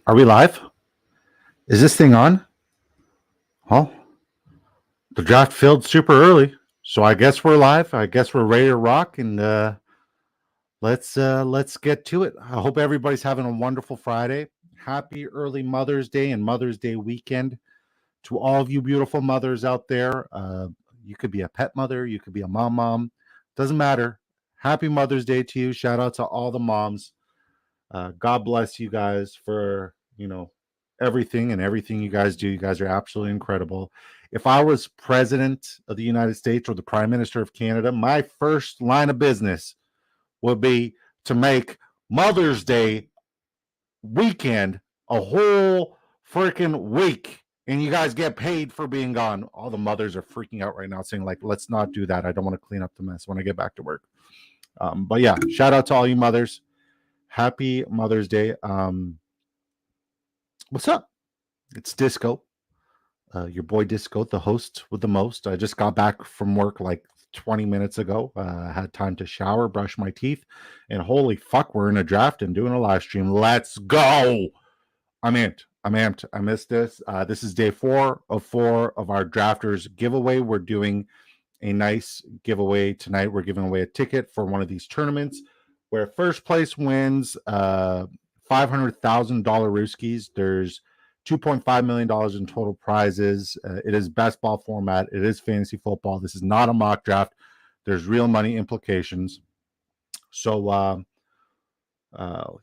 Are we live? Is this thing on? Well, the draft filled super early, so I guess we're live. I guess we're ready to rock, and let's get to it. I hope everybody's having a wonderful Friday. Happy early Mother's Day and Mother's Day weekend to all of you beautiful mothers out there. You could be a pet mother, you could be a mom. Doesn't matter. Happy Mother's Day to you. Shout out to all the moms. God bless you guys for everything and everything you guys do. You guys are absolutely incredible. If I was president of the United States or the prime minister of Canada, my first line of business would be to make Mother's Day weekend a whole freaking week. And you guys get paid for being gone. All the mothers are freaking out right now saying, like, let's not do that. I don't want to clean up the mess when I get back to work. But yeah, shout out to all you mothers. Happy Mother's Day. What's up? It's Disco. Your boy Disco, the host with the most. I just got back from work like 20 minutes ago. I had time to shower, brush my teeth, and holy fuck, we're in a draft and doing a live stream. Let's go. I'm amped. I missed this. This is day 4 of our drafters giveaway. We're doing a nice giveaway tonight. We're giving away a ticket for one of these tournaments where first place wins $500,000 Rooskies. There's $2.5 million in total prizes. It is best ball format. It is fantasy football. This is not a mock draft. There's real money implications. So,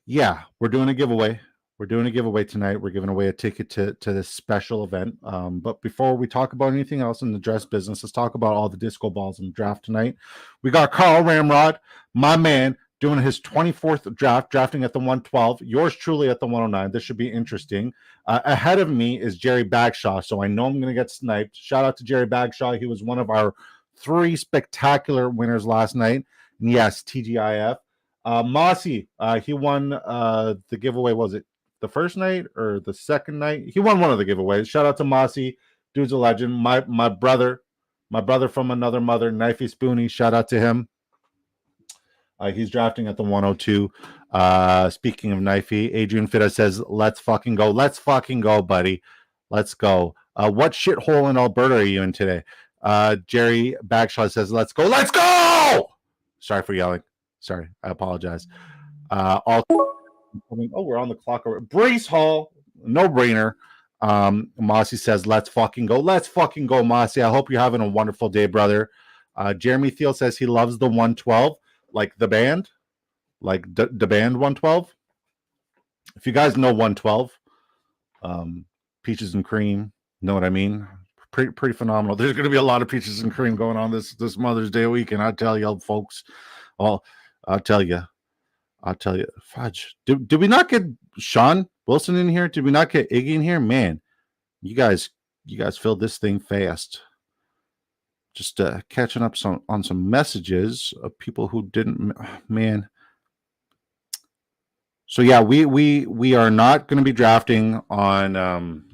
yeah, we're doing a giveaway. We're doing a giveaway tonight. We're giving away a ticket to this special event. But before we talk about anything else in the dress business, let's talk about all the disco balls in the draft tonight. We got Carl Ramrod, my man, doing his 24th draft, drafting at the 112. Yours truly at the 109. This should be interesting. Ahead of me is Jerry Bagshaw, so I know I'm going to get sniped. Shout out to Jerry Bagshaw. He was one of our 3 spectacular winners last night. And yes, TGIF. Mossy, he won the giveaway. Was it the first night or the second night? He won one of the giveaways. Shout out to Mossy. Dude's a legend. My brother from another mother, Knifey Spoony. Shout out to him. He's drafting at the 102. Speaking of Knifey, Adrian Fitta says, let's fucking go. Let's fucking go, buddy. Let's go. What shithole in Alberta are you in today? Jerry Bagshaw says, let's go. Let's go! Sorry for yelling. Sorry. I apologize. Oh, we're on the clock. Brace Hall, no brainer. Mossy says, let's fucking go. Let's fucking go, Mossy. I hope you're having a wonderful day, brother. Jeremy Thiel says he loves the 112. Like the band, like the band 112. If you guys know 112, Peaches and Cream, know what I mean? Pretty phenomenal. There's going to be a lot of Peaches and Cream going on this Mother's Day weekend. I tell you, folks. I'll tell you. Fudge. Did we not get Sean Wilson in here? Did we not get Iggy in here? Man, you guys filled this thing fast. Just catching up on some messages of people who didn't, man. So yeah, we are not going to be drafting on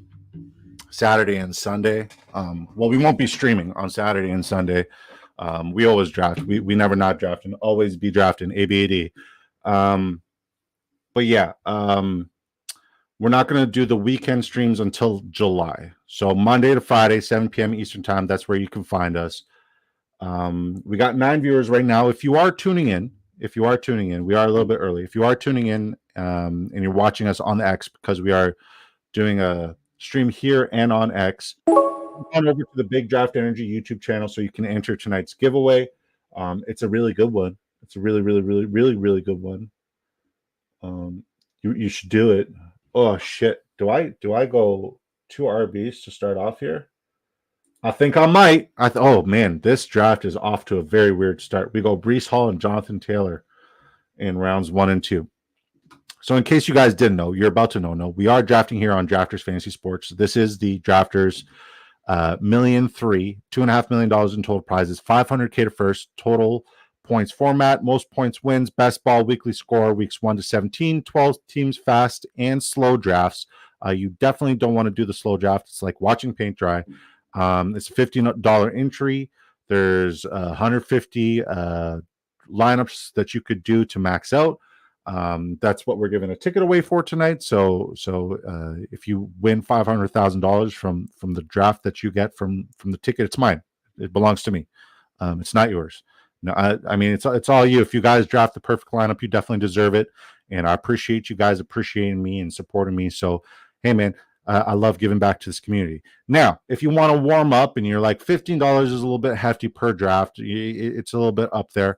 Saturday and Sunday. Well, we won't be streaming on Saturday and Sunday. We always draft. We never not draft and always be drafting ABAD. But yeah, we're not going to do the weekend streams until July. So Monday to Friday, 7 p.m. Eastern time. That's where you can find us. We got 9 viewers right now. If you are tuning in, we are a little bit early. If you are tuning in and you're watching us on X, because we are doing a stream here and on X, come over to the Big Draft Energy YouTube channel so you can enter tonight's giveaway. It's a really good one. It's a really good one. You should do it. Oh shit! Do I go 2 RBs to start off here? I think I might. Oh man, this draft is off to a very weird start. We go Breece Hall and Jonathan Taylor in rounds 1 and 2. So in case you guys didn't know, you're about to know. No, we are drafting here on Drafters Fantasy Sports. This is the Drafters $1.3 million, $2.5 million in total prizes, $500K to first, total points format, most points wins, best ball, weekly score, weeks 1 to 17, 12 teams, fast and slow drafts. You definitely don't want to do the slow draft. It's like watching paint dry. It's a $15 entry. There's 150 lineups that you could do to max out. That's what we're giving a ticket away for tonight. So if you win $500,000 from the draft that you get from the ticket, it's mine. It belongs to me. It's not yours. No, I mean it's all you. If you guys draft the perfect lineup, you definitely deserve it, and I appreciate you guys appreciating me and supporting me. So hey, man, I love giving back to this community. Now, if you want to warm up and you're like $15 is a little bit hefty per draft, it's a little bit up there.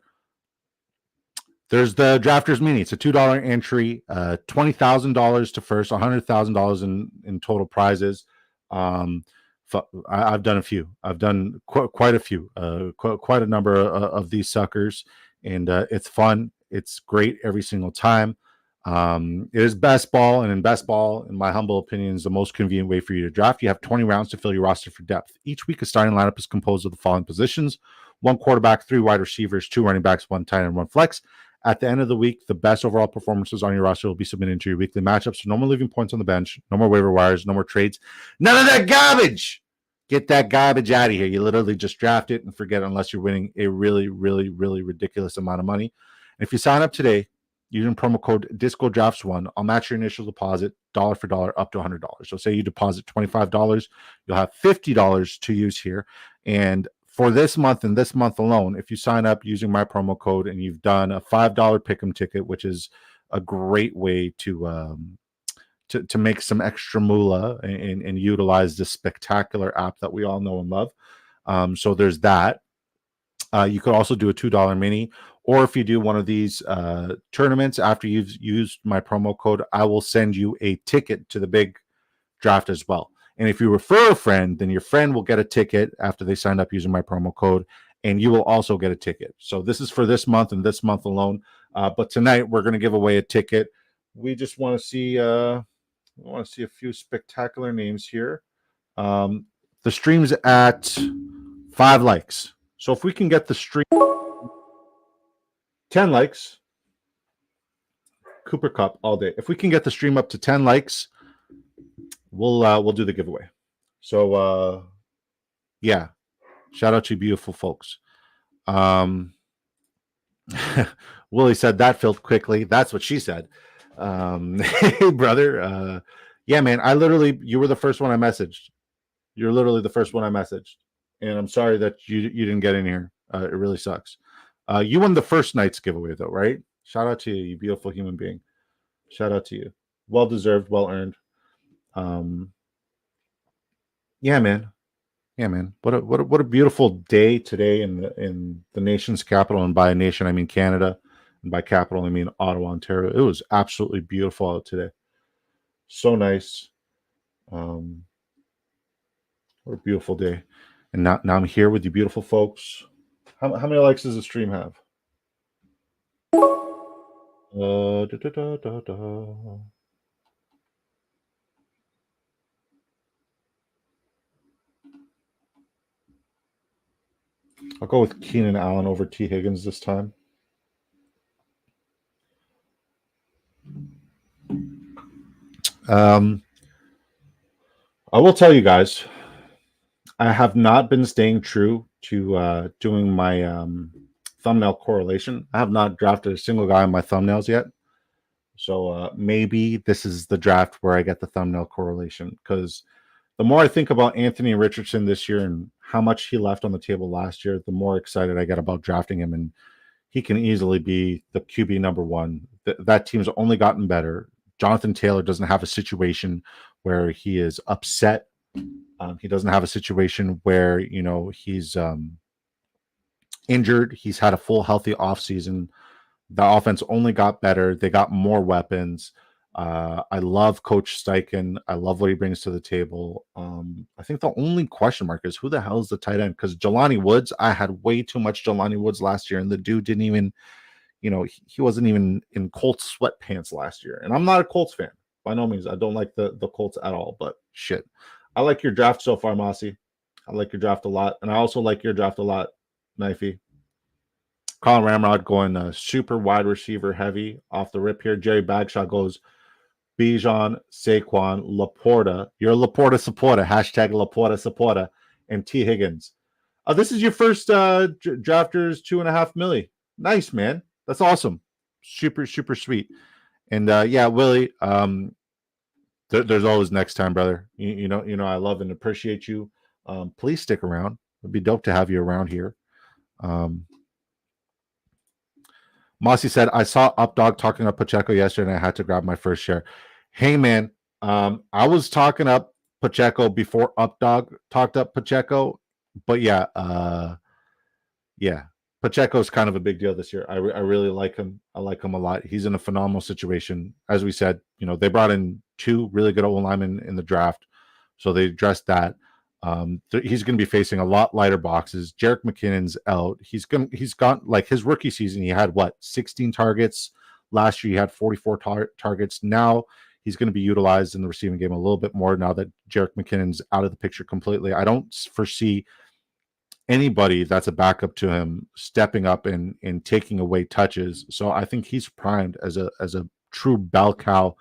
There's the Drafters Mini. It's a $2 entry, $20,000 to first, $100,000 in total prizes. I've done a few. I've done quite a few, quite a number of these suckers, and it's fun. It's great every single time. It is best ball, and in best ball, in my humble opinion, is the most convenient way for you to draft. You have 20 rounds to fill your roster for depth. Each week, a starting lineup is composed of the following positions: 1 quarterback, 3 wide receivers, 2 running backs, 1 tight end, 1 flex. At the end of the week, the best overall performances on your roster will be submitted into your weekly matchups. So no more leaving points on the bench, no more waiver wires, no more trades, none of that garbage. Get that garbage out of here. You literally just draft it and forget it unless you're winning a really, really, really ridiculous amount of money. And if you sign up today using promo code DiscoDrafts1, I'll match your initial deposit dollar for dollar up to $100. So say you deposit $25, you'll have $50 to use here. And for this month and this month alone, if you sign up using my promo code and you've done a $5 pick'em ticket, which is a great way to make some extra moolah and utilize this spectacular app that we all know and love. So there's that. You could also do a $2 mini, or if you do one of these tournaments after you've used my promo code, I will send you a ticket to the big draft as well. And if you refer a friend, then your friend will get a ticket after they signed up using my promo code, and you will also get a ticket. So this is for this month and this month alone. But tonight we're going to give away a ticket. We just want to see a few spectacular names here. The stream's at 5 likes. So if we can get the stream 10 likes, Cooper Cup all day. If we can get the stream up to 10 likes, we'll do the giveaway. So yeah, shout out to you beautiful folks. Willie said that filled quickly. That's what she said. Hey brother, yeah man, you were the first one I messaged. You're literally the first one I messaged, and I'm sorry that you didn't get in here. It really sucks. You won the first night's giveaway though, right? Shout out to you, you beautiful human being. Shout out to you. Well deserved, well earned. Yeah, man. What a beautiful day today in the nation's capital, and by nation I mean Canada, and by capital I mean Ottawa, Ontario. It was absolutely beautiful out today. So nice. What a beautiful day. And now I'm here with you beautiful folks. How many likes does the stream have? I'll go with Keenan Allen over T. Higgins this time. I will tell you guys, I have not been staying true to doing my thumbnail correlation. I have not drafted a single guy on my thumbnails yet. So maybe this is the draft where I get the thumbnail correlation, because the more I think about Anthony Richardson this year and how much he left on the table last year, the more excited I get about drafting him. And he can easily be the QB number 1. That team's only gotten better. Jonathan Taylor doesn't have a situation where he is upset. He doesn't have a situation where, he's injured. He's had a full healthy offseason. The offense only got better. They got more weapons. I love Coach Steichen. I love what he brings to the table. I think the only question mark is who the hell is the tight end? Because Jelani Woods, I had way too much Jelani Woods last year, and the dude didn't even, he wasn't even in Colts sweatpants last year. And I'm not a Colts fan. By no means. I don't like the Colts at all, but shit. I like your draft so far, Mossy. I like your draft a lot. And I also like your draft a lot, Knifey. Colin Ramrod going super wide receiver heavy off the rip here. Jerry Bagshot goes Bijan, Saquon, Laporta. You're a Laporta supporter. Hashtag Laporta supporter. And T. Higgins. This is your first drafters $2.5 million. Nice, man. That's awesome. super, super sweet. And yeah, Willie, there's always next time, brother. You know, I love and appreciate you. Please stick around. It'd be dope to have you around here. Um, Mossy said, I saw Updog talking up Pacheco yesterday and I had to grab my first share. Hey, man, I was talking up Pacheco before Updog talked up Pacheco. But yeah, Pacheco is kind of a big deal this year. I really like him. I like him a lot. He's in a phenomenal situation. As we said, they brought in two really good old linemen in the draft. So they addressed that. He's going to be facing a lot lighter boxes. Jerick McKinnon's out. He's got like his rookie season. He had 16 targets last year. He had 44 targets. Now he's going to be utilized in the receiving game a little bit more now that Jerick McKinnon's out of the picture completely. I don't foresee anybody that's a backup to him stepping up and taking away touches. So I think he's primed as a true bell cow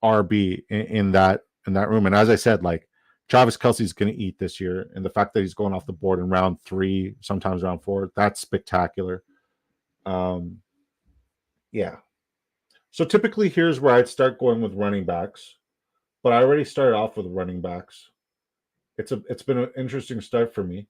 RB in that room. And as I said, like, Travis Kelce's going to eat this year, and the fact that he's going off the board in round 3, sometimes round 4, that's spectacular. Yeah. So typically, here's where I'd start going with running backs, but I already started off with running backs. It's been an interesting start for me.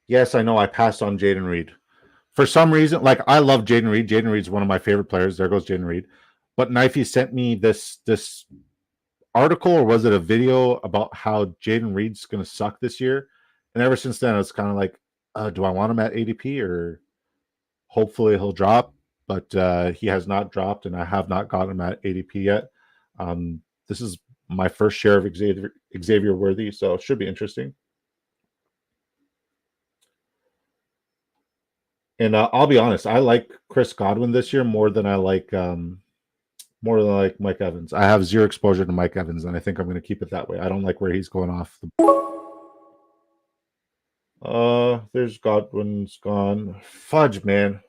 Yes, I know I passed on Jayden Reed. For some reason, like, I love Jayden Reed. Jayden Reed's one of my favorite players. There goes Jayden Reed. But Knifey sent me this article, or was it a video, about how Jayden Reed's going to suck this year. And ever since then, it's kind of like, do I want him at ADP, or hopefully he'll drop? But he has not dropped, and I have not got him at ADP yet. This is my first share of Xavier Worthy, so it should be interesting. And I'll be honest, I like Chris Godwin this year more than I like Mike Evans. I have zero exposure to Mike Evans, and I think I'm going to keep it that way. I don't like where he's going off. There's Godwin's gone. Fudge, man.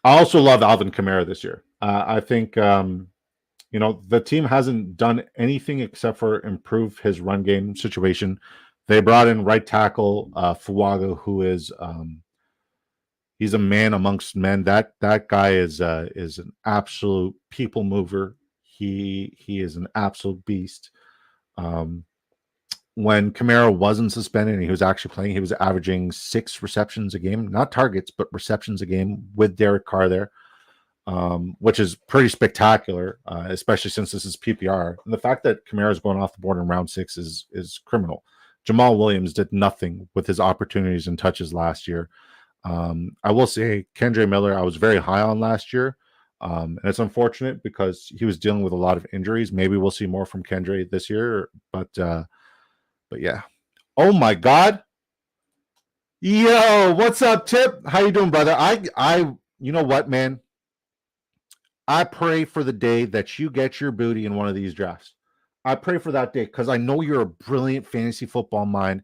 I also love Alvin Kamara this year. I think the team hasn't done anything except for improve his run game situation. They brought in right tackle Fuaga, who is he's a man amongst men. That guy is an absolute people mover. He is an absolute beast. When Kamara wasn't suspended and he was actually playing, he was averaging 6 receptions a game, not targets, but receptions a game with Derek Carr there, which is pretty spectacular, especially since this is PPR. And the fact that Kamara is going off the board in round 6 is criminal. Jamal Williams did nothing with his opportunities and touches last year. I will say Kendre Miller, I was very high on last year. And it's unfortunate because he was dealing with a lot of injuries. Maybe we'll see more from Kendre this year, but yeah. Oh my God. Yo, what's up, Tip? How you doing, brother? I you know what, man? I pray for the day that you get your booty in one of these drafts. I pray for that day because I know you're a brilliant fantasy football mind.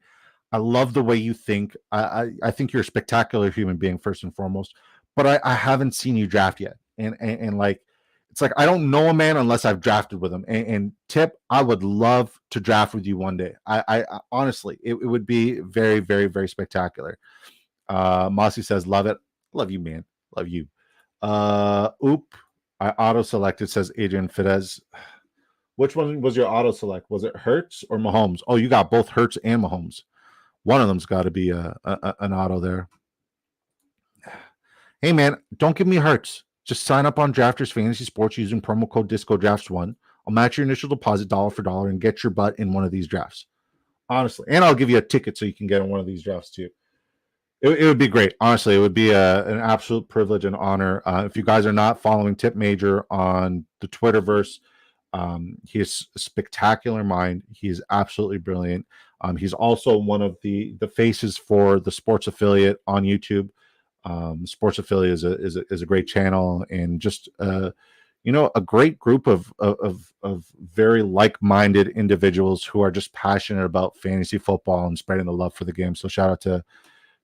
I love the way you think. I think you're a spectacular human being, first and foremost. But I haven't seen you draft yet. And like, it's like I don't know a man unless I've drafted with him. And Tip, I would love to draft with you one day. I honestly, it would be very, very, very spectacular. Mossy says, love it. Love you, man. Love you. I auto-selected, says Adrian Fidesz. Which one was your auto-select? Was it Hurts or Mahomes? Oh, you got both Hurts and Mahomes. One of them's got to be an auto there. Hey, man, don't give me Hurts. Just sign up on Drafters Fantasy Sports using promo code DiscoDrafts1. I'll match your initial deposit dollar for dollar and get your butt in one of these drafts. Honestly. And I'll give you a ticket so you can get in one of these drafts too. It would be great. Honestly, it would be an absolute privilege and honor. If you guys are not following Tip Major on the Twitterverse, he is a spectacular mind. He is absolutely brilliant. He's also one of the faces for the Sports Affiliate on YouTube. Sports Affiliate is a great channel, and just a great group of very like-minded individuals who are just passionate about fantasy football and spreading the love for the game. So shout out to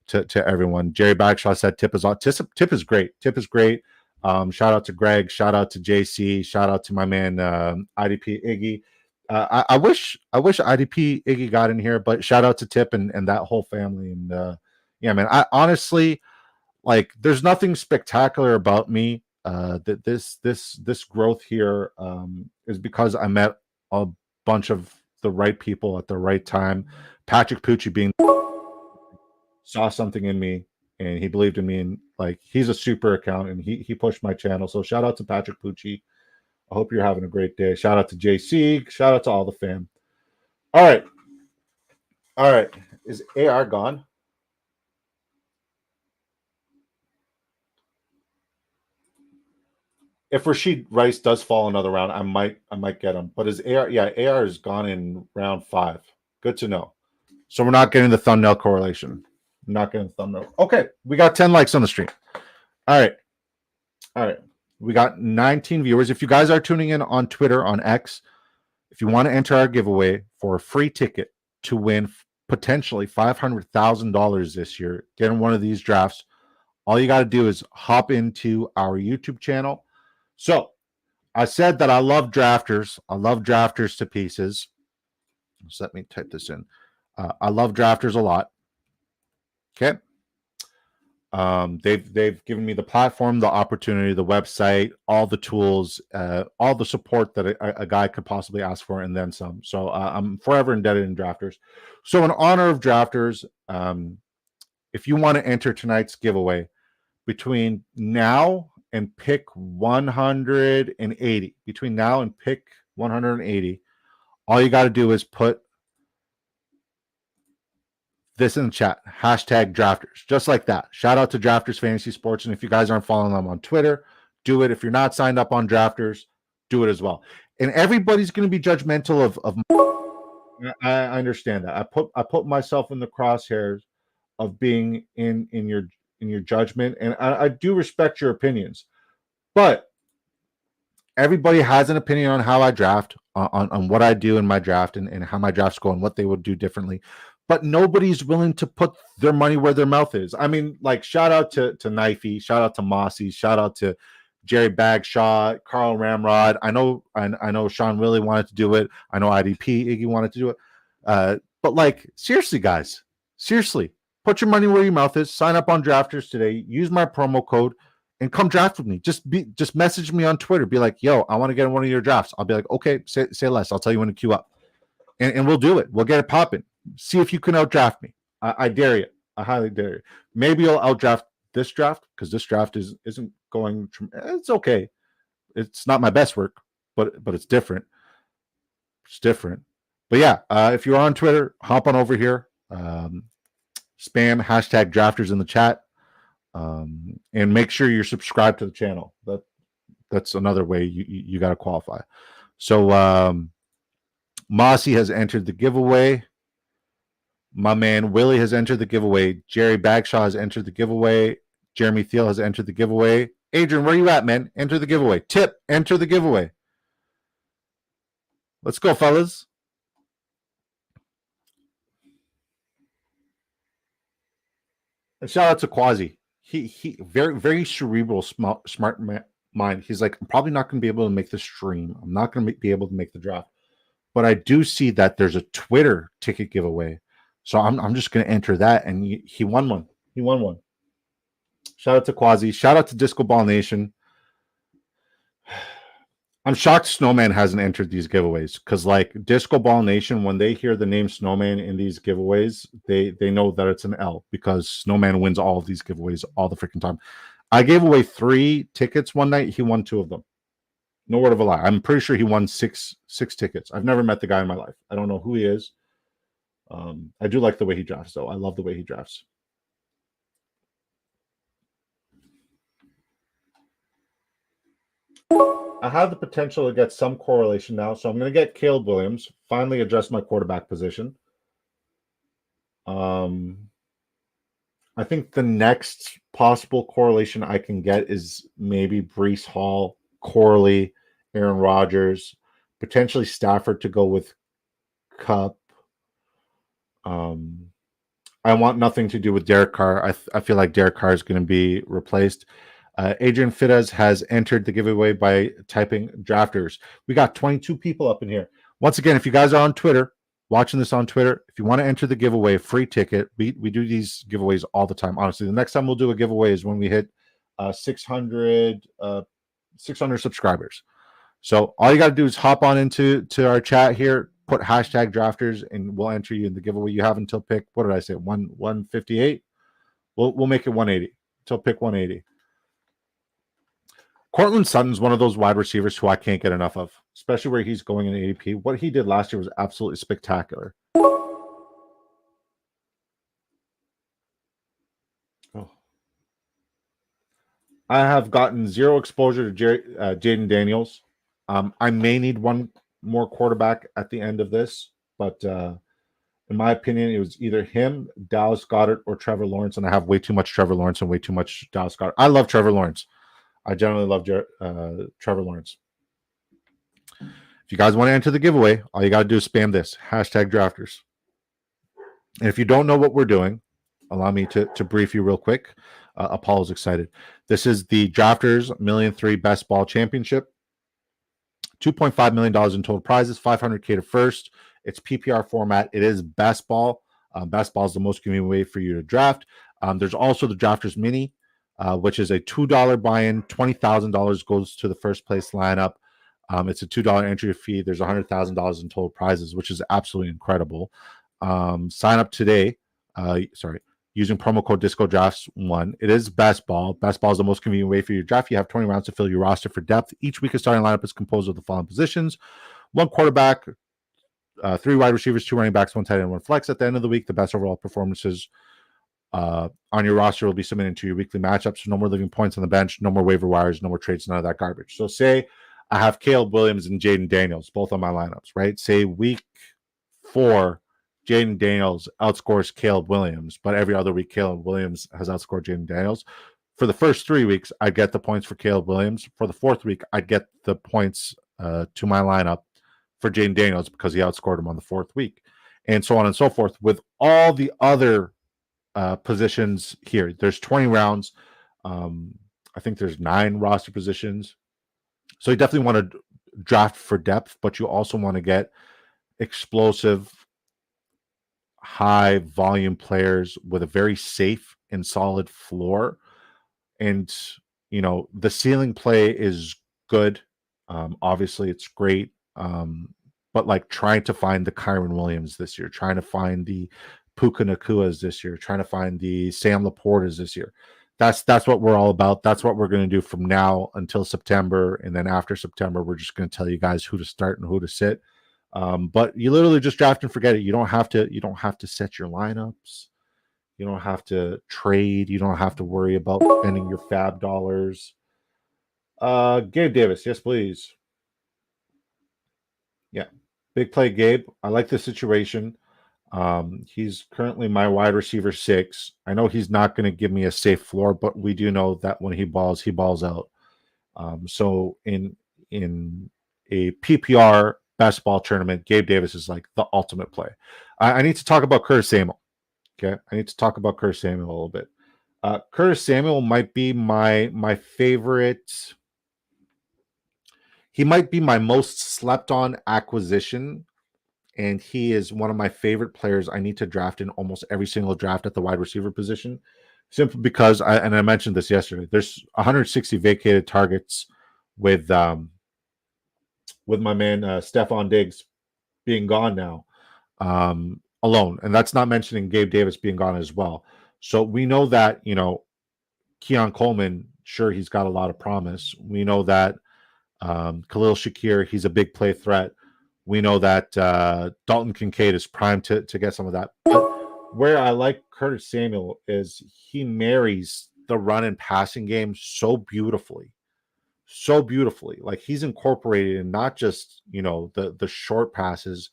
to everyone. Jerry Bagshaw said Tip is on. Tip is great. Tip is great. Shout out to Greg. Shout out to JC. Shout out to my man IDP Iggy. I wish IDP Iggy got in here, but shout out to Tip and that whole family. And yeah, man, I honestly, like, there's nothing spectacular about me. That this growth here is because I met a bunch of the right people at the right time. Patrick Pucci being saw something in me and he believed in me, and like, he's a super account and he pushed my channel. So shout out to Patrick Pucci. I hope you're having a great day. Shout out to JC. Shout out to all the fam. All right. All right. Is AR gone? If Rashid Rice does fall another round, I might get him. But is AR? Yeah, AR is gone in round 5. Good to know. So we're not getting the thumbnail correlation. We're not getting the thumbnail. Okay, we got 10 likes on the stream. All right. We got 19 viewers. If you guys are tuning in on Twitter, on X, if you want to enter our giveaway for a free ticket to win potentially $500,000 this year, get in one of these drafts, all you got to do is hop into our YouTube channel. So I said that I love drafters. I love drafters to pieces. So let me type this in. I love drafters a lot. Okay. They've given me the platform, the opportunity, the website, all the tools, all the support that a guy could possibly ask for, and then some. So I'm forever indebted in drafters. So in honor of drafters, if you want to enter tonight's giveaway, between now and pick 180, between now and pick 180, all you got to do is put this in the chat, hashtag drafters, just like that. Shout out to Drafters Fantasy Sports. And if you guys aren't following them on Twitter, do it. If you're not signed up on Drafters, do it as well. And everybody's going to be judgmental of I understand that. I put myself in the crosshairs of being in your judgment, and I do respect your opinions, but everybody has an opinion on how I draft, on what I do in my draft, and how my drafts go and what they would do differently. But nobody's willing to put their money where their mouth is. I mean, like, shout out to Knifey, shout out to Mossy, shout out to Jerry Bagshaw, Carl Ramrod. I know Sean really wanted to do it. I know IDP Iggy wanted to do it. But like, seriously, guys, seriously, put your money where your mouth is. Sign up on Drafters today. Use my promo code and come draft with me. Just message me on Twitter. Be like, yo, I want to get in one of your drafts. I'll be like, okay, say less. I'll tell you when to queue up. And we'll do it. We'll get it popping. See if you can outdraft me. I dare you. I highly dare you. Maybe you'll outdraft this draft, because this draft isn't going. It's okay. It's not my best work, but it's different. It's different. But yeah, if you're on Twitter, hop on over here. Spam hashtag drafters in the chat, and make sure you're subscribed to the channel. That's another way you got to qualify. So Mossy has entered the giveaway. My man Willie has entered the giveaway. Jerry Bagshaw has entered the giveaway. Jeremy Thiel has entered the giveaway. Adrian, where you at, man? Enter the giveaway. Tip, enter the giveaway. Let's go, fellas. And shout out to Quasi. He very, very cerebral, smart mind. He's like, I'm probably not going to be able to make the stream. I'm not going to be able to make the draft. But I do see that there's a Twitter ticket giveaway. So I'm just going to enter that. And he won one. He won one. Shout out to Quasi. Shout out to Disco Ball Nation. I'm shocked Snowman hasn't entered these giveaways, because like Disco Ball Nation, when they hear the name Snowman in these giveaways, they know that it's an L, because Snowman wins all of these giveaways all the freaking time. I gave away 3 tickets one night. He won 2 of them. No word of a lie. I'm pretty sure he won six tickets. I've never met the guy in my life. I don't know who he is. I do like the way he drafts, though. I love the way he drafts. I have the potential to get some correlation now, so I'm going to get Caleb Williams, finally address my quarterback position. I think the next possible correlation I can get is maybe Breece Hall, Corley, Aaron Rodgers, potentially Stafford to go with Cup. I want nothing to do with Derek Carr. I feel like Derek Carr is going to be replaced. Adrian Fidesz has entered the giveaway by typing drafters. We got 22 people up in here. Once again, if you guys are on Twitter, watching this on Twitter, if you want to enter the giveaway, free ticket. We do these giveaways all the time. Honestly, the next time we'll do a giveaway is when we hit 600 subscribers. So all you got to do is hop on into our chat here, put hashtag drafters, and we'll enter you in the giveaway. You have until pick, what did I say, 158? We'll make it 180 until pick 180. Cortland Sutton's one of those wide receivers who I can't get enough of, especially where he's going in ADP. What he did last year was absolutely spectacular. Oh. I have gotten zero exposure to Jaden Daniels. I may need one more quarterback at the end of this, but in my opinion, it was either him, Dallas Goedert, or Trevor Lawrence, and I have way too much Trevor Lawrence and way too much Dallas Goedert. I love Trevor Lawrence. I generally love Trevor Lawrence. If you guys want to enter the giveaway, all you got to do is spam this, hashtag drafters. And if you don't know what we're doing, allow me to brief you real quick. Apollo's excited. This is the Drafters $1.3 million Best Ball Championship. $2.5 million in total prizes, $500K to first. It's PPR format. It is best ball. Best ball is the most convenient way for you to draft. There's also the Drafters Mini, which is a $2 buy-in. $20,000 goes to the first place lineup. It's a $2 entry fee. There's $100,000 in total prizes, which is absolutely incredible. Sign up today. Using promo code DiscoDrafts1. It is best ball. Best ball is the most convenient way for you to draft. You have 20 rounds to fill your roster for depth. Each week, a starting lineup is composed of the following positions: 1 quarterback, 3 wide receivers, 2 running backs, 1 tight end, 1 flex. At the end of the week, the best overall performances on your roster will be submitted to your weekly matchups. No more leaving points on the bench, no more waiver wires, no more trades, none of that garbage. So say I have Caleb Williams and Jaden Daniels, both on my lineups, right? Say week 4, Jaden Daniels outscores Caleb Williams, but every other week, Caleb Williams has outscored Jaden Daniels. For the first 3 weeks, I get the points for Caleb Williams. For the 4th week, I get the points to my lineup for Jaden Daniels because he outscored him on the 4th week, and so on and so forth. With all the other positions here, there's 20 rounds. I think there's 9 roster positions. So you definitely want to draft for depth, but you also want to get explosive, high volume players with a very safe and solid floor. And, the ceiling play is good. Obviously, it's great. But like trying to find the Kyron Williams this year, trying to find the Puka Nakuas this year, trying to find the Sam Laportas this year. That's what we're all about. That's what we're going to do from now until September. And then after September, we're just going to tell you guys who to start and who to sit. But you literally just draft and forget it. You don't have to set your lineups. You don't have to trade. You don't have to worry about spending your fab dollars. Gabe Davis, yes, please. Yeah. Big play, Gabe. I like the situation. He's currently my wide receiver 6. I know he's not going to give me a safe floor, but we do know that when he balls out. So in a PPR best ball tournament, Gabe Davis is like the ultimate play. I need to talk about Curtis Samuel. Okay, I need to talk about Curtis Samuel a little bit. Curtis Samuel might be my favorite. He might be my most slept on acquisition, and he is one of my favorite players I need to draft in almost every single draft at the wide receiver position, simply because I mentioned this yesterday. There's 160 vacated targets with my man Stephon Diggs being gone now alone, and that's not mentioning Gabe Davis being gone as well. So we know that Keon Coleman, sure, he's got a lot of promise. We know that Khalil Shakir, he's a big play threat. We know that Dalton Kincaid is primed to get some of that. But where I like Curtis Samuel is he marries the run and passing game so beautifully. So beautifully. Like he's incorporated in not just, the short passes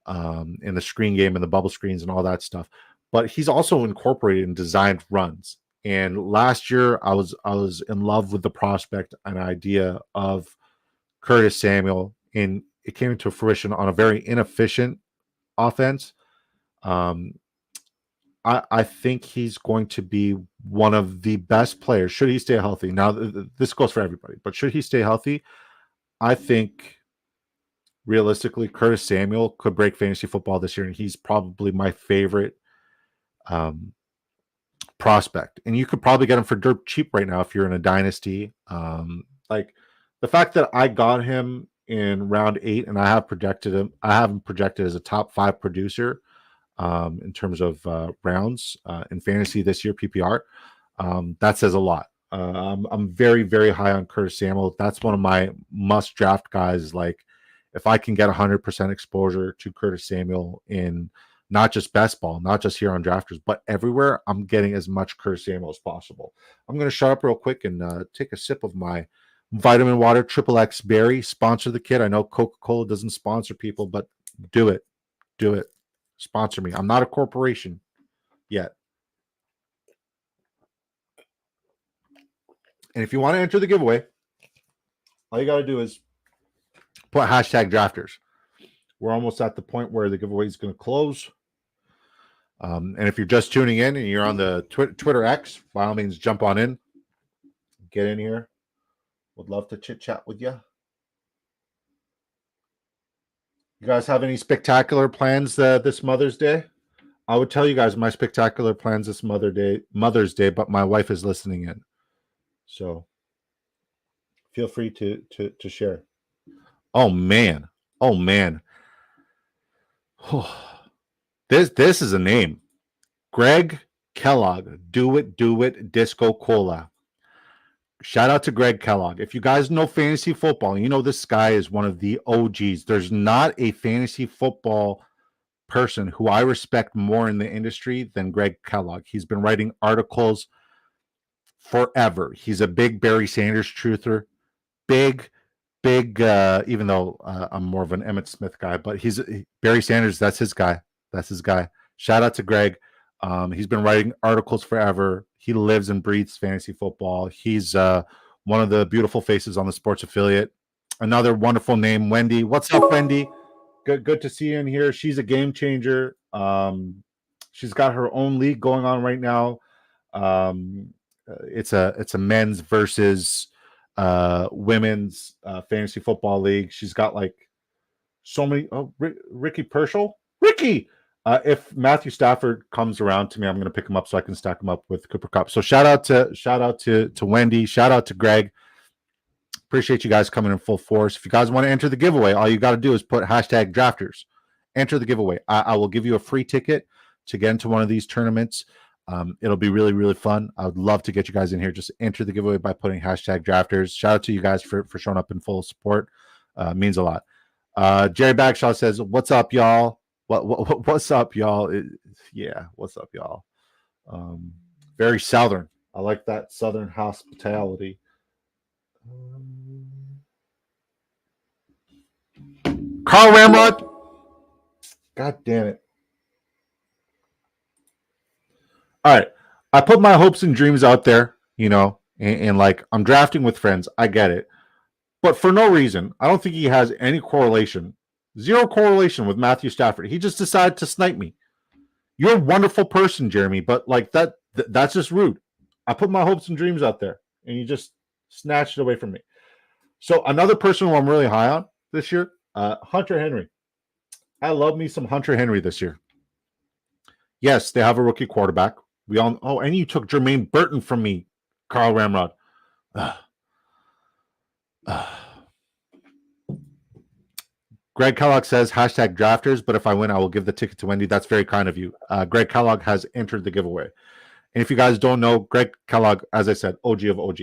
in the screen game and the bubble screens and all that stuff, but he's also incorporated in designed runs. And last year I was in love with the prospect and idea of Curtis Samuel, and it came into fruition on a very inefficient offense. I think he's going to be one of the best players should he stay healthy. Now, this goes for everybody, but should he stay healthy, I think realistically, Curtis Samuel could break fantasy football this year, and he's probably my favorite um, prospect. And you could probably get him for dirt cheap right now if you're in a dynasty. Like the fact that I got him in round 8, and I have him projected as a top 5 producer in terms of rounds in fantasy this year, PPR. That says a lot. I'm very, very high on Curtis Samuel. That's one of my must draft guys. Like, if I can get 100% exposure to Curtis Samuel in not just best ball, not just here on Drafters, but everywhere, I'm getting as much Curtis Samuel as possible. I'm going to shut up real quick and take a sip of my vitamin water, Triple X Berry. Sponsor the kid. I know Coca-Cola doesn't sponsor people, but do it. Do it. Sponsor me. I'm not a corporation yet. And if you want to enter the giveaway, all you got to do is put hashtag drafters. We're almost at the point where the giveaway is going to close. And if you're just tuning in and you're on the Twitter X, by all means, jump on in. Get in here. Would love to chit chat with you. You guys have any spectacular plans this Mother's Day? I would tell you guys my spectacular plans this Mother's Day, but my wife is listening in. So feel free to share. Oh man. This is a name. Greg Kellogg. Do it, Disco Cola. Shout out to Greg Kellogg. If you guys know fantasy football, you know this guy is one of the OGs. There's not a fantasy football person who I respect more in the industry than Greg Kellogg. He's been writing articles forever. He's a big Barry Sanders truther. Big, even though I'm more of an Emmitt Smith guy, but Barry Sanders, that's his guy. Shout out to Greg. He's been writing articles forever. He lives and breathes fantasy football. He's one of the beautiful faces on the sports affiliate. Another wonderful name, Wendy. What's up, Wendy? Good to see you in here. She's a game changer. She's got her own league going on right now. It's a men's versus women's fantasy football league. She's got like so many. Oh, Ricky Pershall. Ricky. If Matthew Stafford comes around to me, I'm going to pick him up so I can stack him up with Cooper Kupp. So shout out to Wendy. Shout out to Greg. Appreciate you guys coming in full force. If you guys want to enter the giveaway, all you got to do is put hashtag drafters. Enter the giveaway. I will give you a free ticket to get into one of these tournaments. It'll be really, really fun. I would love to get you guys in here. Just enter the giveaway by putting hashtag drafters. Shout out to you guys for showing up in full support. Means a lot. Jerry Bagshaw says, "What's up, y'all? What's up, y'all? Yeah, what's up, y'all? Very southern. I like that southern hospitality." Carl Ramrod. God damn it. All right. I put my hopes and dreams out there, and like I'm drafting with friends. I get it. But for no reason, I don't think he has any correlation. Zero correlation with Matthew Stafford. He just decided to snipe me. You're a wonderful person, Jeremy, but like that's just rude. I put my hopes and dreams out there, and you just snatched it away from me. So another person who I'm really high on this year, Hunter Henry. I love me some Hunter Henry this year. Yes, they have a rookie quarterback. And you took Jermaine Burton from me, Carl Ramrod. Greg Kellogg says hashtag drafters, but if I win, I will give the ticket to Wendy. That's very kind of you. Greg Kellogg has entered the giveaway. And if you guys don't know, Greg Kellogg, as I said, OG of OG.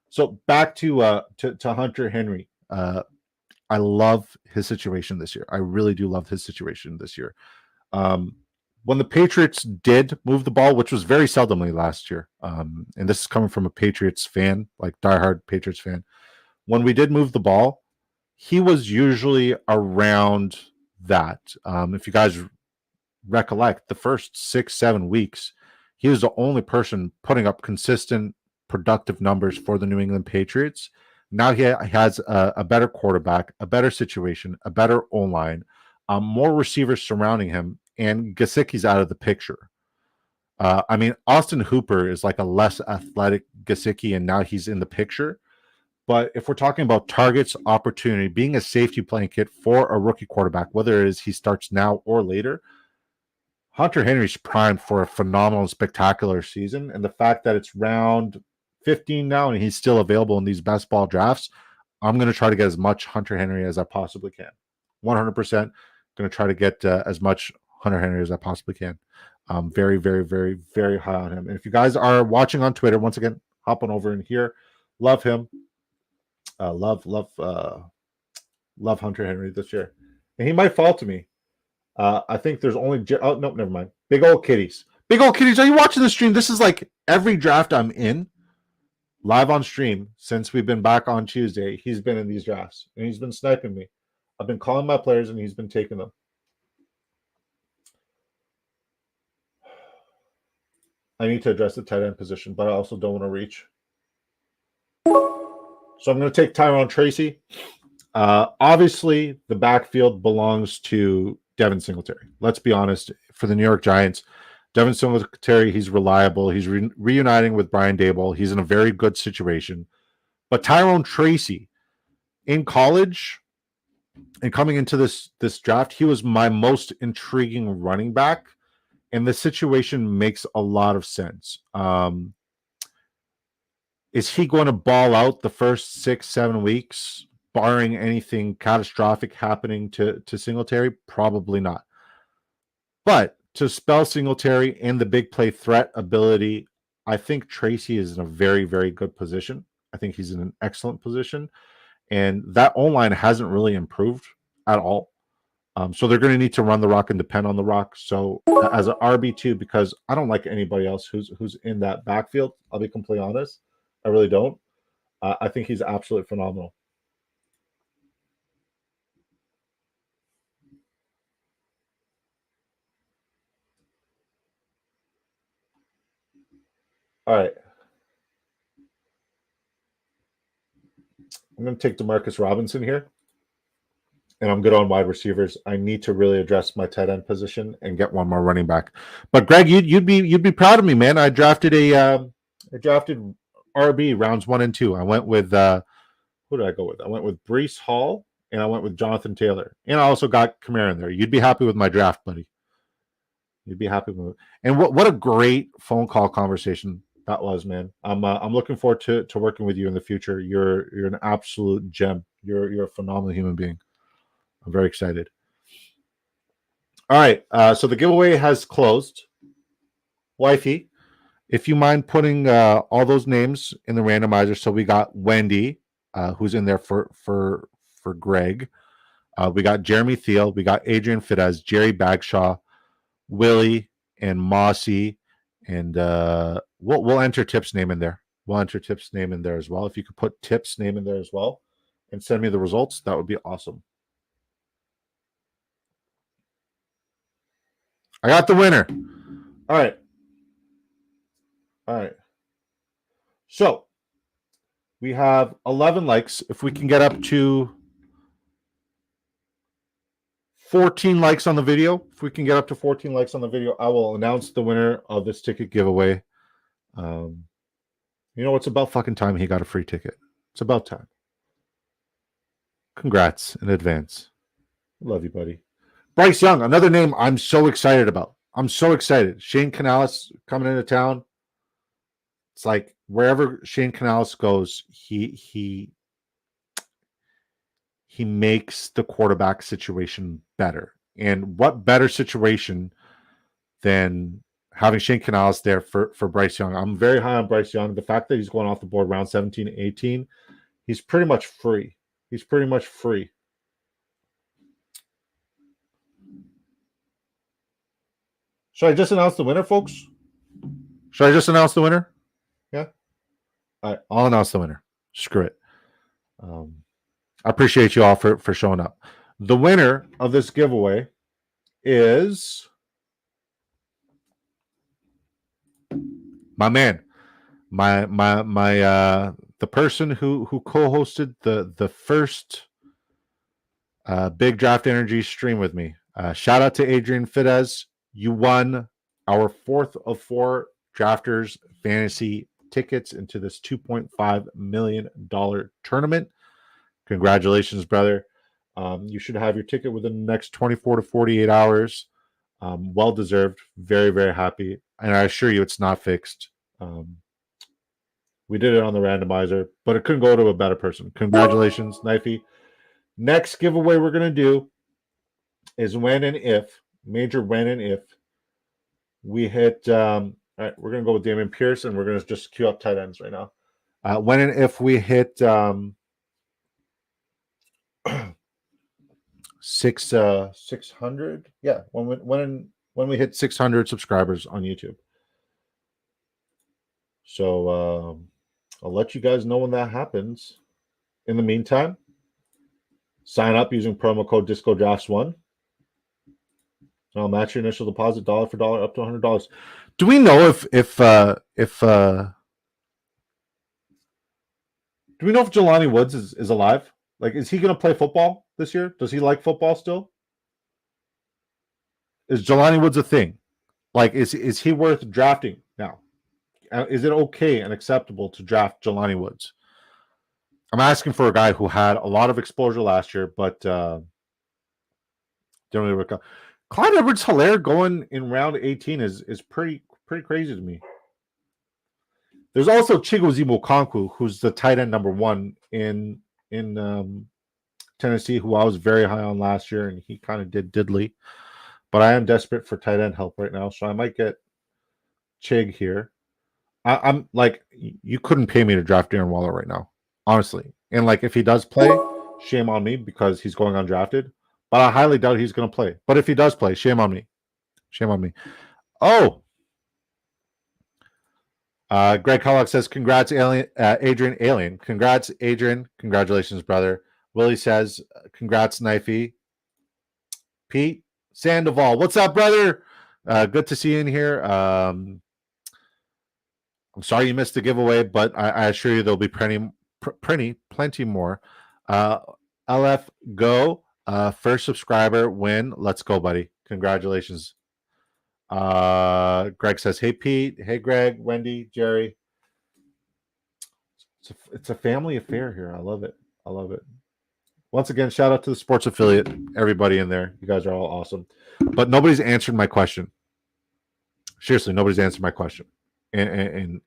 So back to Hunter Henry. I love his situation this year. I really do love his situation this year. When the Patriots did move the ball, which was very seldomly last year, and this is coming from a Patriots fan, like diehard Patriots fan, when we did move the ball, he was usually around that. If you guys recollect, the first 6-7 weeks, he was the only person putting up consistent, productive numbers for the New England Patriots. Now he has a better quarterback, a better situation, a better O-line, more receivers surrounding him, and Gesicki's out of the picture. I mean, Austin Hooper is like a less athletic Gesicki, and now he's in the picture. But if we're talking about targets, opportunity, being a safety blanket for a rookie quarterback, whether it is he starts now or later, Hunter Henry's primed for a phenomenal and spectacular season. And the fact that it's round 15 now and he's still available in these best ball drafts, I'm going to try to get as much Hunter Henry as I possibly can. 100% going to try to get as much Hunter Henry as I possibly can. Very, very, very, very high on him. And if you guys are watching on Twitter, once again, hop on over in here. Love him. Love Hunter Henry this year. And he might fall to me. I think there's only no, never mind. Big old kitties. Big old kitties. Are you watching the stream? This is like every draft I'm in live on stream since we've been back on Tuesday. He's been in these drafts and he's been sniping me. I've been calling my players and he's been taking them. I need to address the tight end position, but I also don't want to reach. So I'm going to take Tyrone Tracy. Obviously, the backfield belongs to Devin Singletary. Let's be honest. For the New York Giants, Devin Singletary, he's reliable. He's reuniting with Brian Daboll. He's in a very good situation. But Tyrone Tracy, in college and coming into this draft, he was my most intriguing running back. And the situation makes a lot of sense. Is he going to ball out the first 6-7 weeks, barring anything catastrophic happening to Singletary? Probably not. But to spell Singletary and the big play threat ability, I think Tracy is in a very, very good position. I think he's in an excellent position. And that O-line hasn't really improved at all. So they're going to need to run the rock and depend on the rock. So as an RB2, because I don't like anybody else who's in that backfield, I'll be completely honest. I really don't. I think he's absolutely phenomenal. All right. I'm going to take Demarcus Robinson here. And I'm good on wide receivers. I need to really address my tight end position and get one more running back. But Greg, you'd be proud of me, man. I drafted RB rounds 1 and 2. I went with who did I go with? I went with Breece Hall and I went with Jonathan Taylor. And I also got Kamara in there. You'd be happy with my draft, buddy. You'd be happy with it. And what a great phone call conversation that was, man. I'm looking forward to working with you in the future. You're an absolute gem. You're a phenomenal human being. I'm very excited. All right. So the giveaway has closed. Wifey, if you mind putting all those names in the randomizer. So we got Wendy, who's in there for Greg. We got Jeremy Thiel. We got Adrian Fidesz, Jerry Bagshaw, Willie, and Mossy. And we'll enter Tip's name in there. We'll enter Tip's name in there as well. If you could put Tip's name in there as well and send me the results, that would be awesome. I got the winner. All right. So we have 11 likes. If we can get up to 14 likes on the video, I will announce the winner of this ticket giveaway. It's about fucking time he got a free ticket. It's about time. Congrats in advance. Love you, buddy. Bryce Young, another name I'm so excited about. I'm so excited. Shane Canales coming into town. It's like wherever Shane Canales goes, he makes the quarterback situation better. And what better situation than having Shane Canales there for Bryce Young? I'm very high on Bryce Young. The fact that he's going off the board round 17, 18, he's pretty much free. Should I just announce the winner, folks? Yeah? All right, I'll announce the winner. Screw it. I appreciate you all for showing up. The winner of this giveaway is my man, the person who co-hosted the first Big Draft Energy stream with me. Shout out to Adrian Fidesz. You won our 4th of 4 drafters fantasy tickets into this $2.5 million tournament. Congratulations, brother. You should have your ticket within the next 24 to 48 hours. Well deserved. Very, very happy. And I assure you it's not fixed. We did it on the randomizer, but it couldn't go to a better person. Congratulations, Knifey. Next giveaway we're going to do is when and if, major when and if, we hit, all right, we're going to go with Dameon Pierce, and we're going to just queue up tight ends right now. When and if we hit 600, yeah, when we hit 600 subscribers on YouTube. So I'll let you guys know when that happens. In the meantime, sign up using promo code DiscoDrafts1. I'll match your initial deposit dollar for dollar up to $100. Do we know if Jelani Woods is alive? Like, is he going to play football this year? Does he like football still? Is Jelani Woods a thing? Like, is he worth drafting now? Is it okay and acceptable to draft Jelani Woods? I'm asking for a guy who had a lot of exposure last year, but didn't really work out. Clyde Edwards-Helaire going in round 18 is pretty crazy to me. There's also Chigozie Okonkwo, who's the tight end number 1 in Tennessee, who I was very high on last year, and he kind of did diddly. But I am desperate for tight end help right now, so I might get Chig here. I'm like, you couldn't pay me to draft Darren Waller right now, honestly. And like, if he does play, shame on me because he's going undrafted. But I highly doubt he's going to play. But if he does play, shame on me. Shame on me. Oh. Greg Hollock says, congrats, Adrian Alien. Congrats, Adrian. Congratulations, brother. Willie says, congrats, Knifey. Pete Sandoval. What's up, brother? Good to see you in here. I'm sorry you missed the giveaway, but I assure you there'll be plenty more. LF Go. First subscriber win. Let's go, buddy. Congratulations. Greg says, hey, Pete. Hey, Greg, Wendy, Jerry. It's a family affair here. I love it. I love it. Once again, shout out to the sports affiliate, everybody in there. You guys are all awesome. But nobody's answered my question. Seriously, nobody's answered my question. And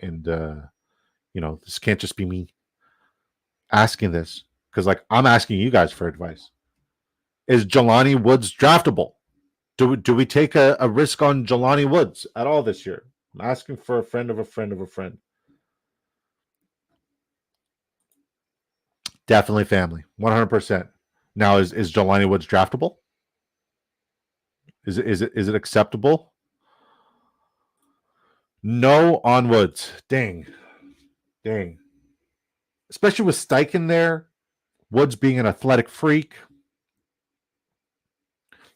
you know, this can't just be me asking this, because like I'm asking you guys for advice. Is Jelani Woods draftable? Do we take a risk on Jelani Woods at all this year? I'm asking for a friend of a friend of a friend. Definitely family, 100%. Now, is Jelani Woods draftable? Is it acceptable? No on Woods. Dang. Especially with Steichen there, Woods being an athletic freak.